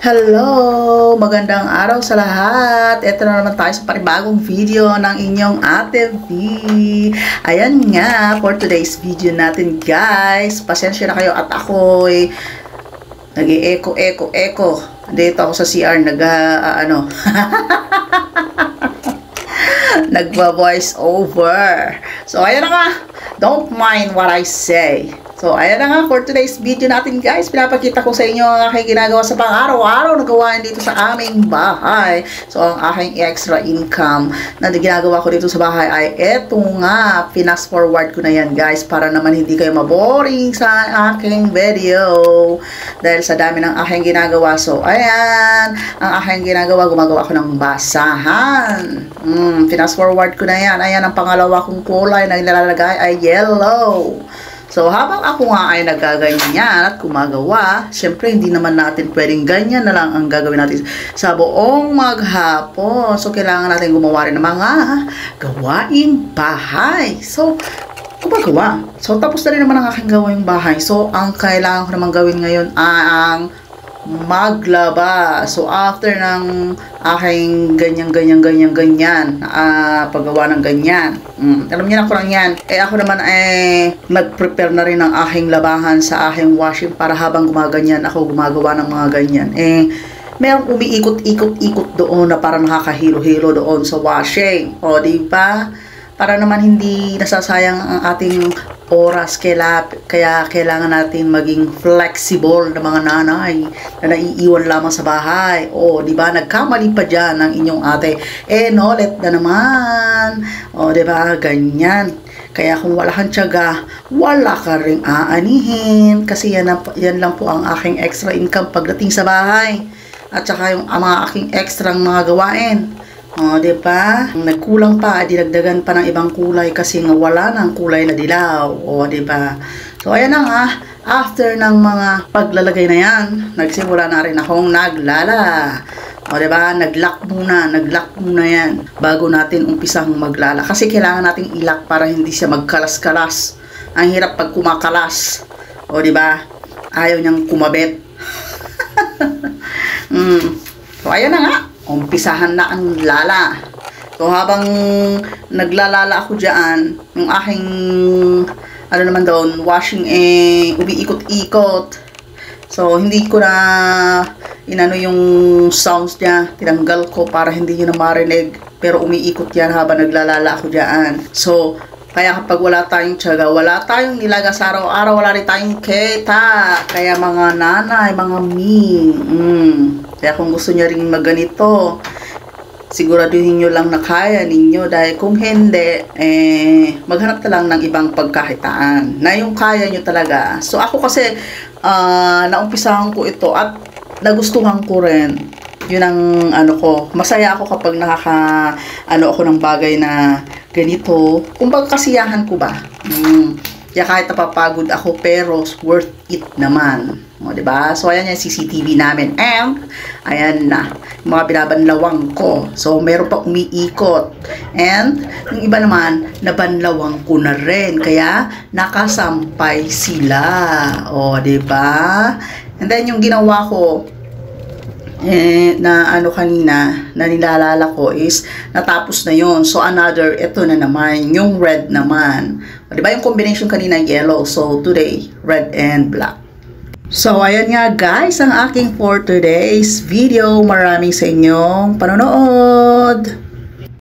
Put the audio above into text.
Hello! Magandang araw sa lahat. Ito na naman tayo sa panibagong video ng inyong Ate V. Ayan nga, for today's video natin guys. Pasensya na kayo at ako'y nag-i-echo. Dito ako sa CR, nagwa-voice over. So, ayan na nga. Don't mind what I say. So, ayan na nga for today's video natin guys. Pinapakita ko sa inyo ang aking ginagawa sa pang-araw-araw na gawain dito sa aming bahay. So, ang aking extra income na ginagawa ko dito sa bahay ay eto nga. Fast forward ko na yan guys para naman hindi kayo maboring sa aking video. Dahil sa dami ng aking ginagawa. So, ayan. Ang aking ginagawa, gumagawa ko ng basahan. Fast forward ko na yan. Ayan, ang pangalawa kong kulay na nilalagay ay yellow. So, habang ako nga ay nagaganyan at gumagawa, syempre hindi naman natin pwedeng ganyan na lang ang gagawin natin sa buong maghapon. So, kailangan natin gumawa rin ng mga gawaing bahay. So, gumagawa. So, tapos na rin naman ang aking gawaing bahay. So, ang kailangan ko naman gawin ngayon ay ang maglaba. So, after ng aking ganyan, paggawa ng ganyan. Alam niyo na ko lang yan. Ako naman ay nag-prepare na rin ng aking labahan sa aking washing para habang gumaganyan ako gumagawa ng mga ganyan. Merong umiikot-ikot doon na parang nakakahilo-hilo doon sa washing. O, di ba? Para naman hindi nasasayang ang ating oras, kaya kailangan natin maging flexible na mga nanay na naiiwan lamang sa bahay. O, di ba? Nagkamali pa dyan ng inyong ate. Nolet na naman. O, di ba? Ganyan. Kaya kung wala kang tiyaga, wala ka ring aanihin. Kasi yan lang po ang aking extra income pagdating sa bahay. At saka yung mga aking extra mga gawain. O, diba? Nagkulang pa, dinagdagan pa ng ibang kulay kasi nga wala ng kulay na dilaw. O, diba? So, ayan na nga. After ng mga paglalagay na yan, nagsimula na rin akong naglala. O, diba? Nag-lock muna yan bago natin umpisang maglala. Kasi kailangan nating i-lock para hindi siya magkalas-kalas. Ang hirap pag kumakalas. O, diba? Ayaw niyang kumabit. So, ayan na nga. Umpisahan na ang lala. So, habang naglalala ako dyan, yung aking, washing umiikot-ikot. So, hindi ko na inano yung sounds niya. Tinanggal ko para hindi nyo na marinig. Pero umiikot yan habang naglalala ako dyan. So, kaya kapag wala tayong tiyaga, wala tayong nilaga sa araw-araw, wala rin tayong kita. Kaya mga nanay, mga kaya kung gusto niya rin magganito, siguraduhin nyo lang na kaya ninyo. Dahil kung hindi, maghanap na lang ng ibang pagkakitaan na yung kaya nyo talaga. So ako kasi, naumpisahan ko ito at nagustuhan ko rin. Yun ang masaya ako kapag ako ng bagay na ganito. Kumbaga kasiyahan ko ba? Kaya kahit napapagod ako pero worth it naman. O, diba? So, ayan yung CCTV namin. And, ayan na. Yung mga binabanlawang ko. So, meron pa umiikot. And, yung iba naman, nabanlawang ko na rin. Kaya, nakasampay sila. O, diba? And then, yung ginawa ko, kanina, na nilalala ko is, natapos na yon. So, ito na naman, yung red naman. O, diba yung combination kanina yellow? So, today, red and black. So, ayan nga guys, ang aking for today's video. Maraming sa inyong panonood.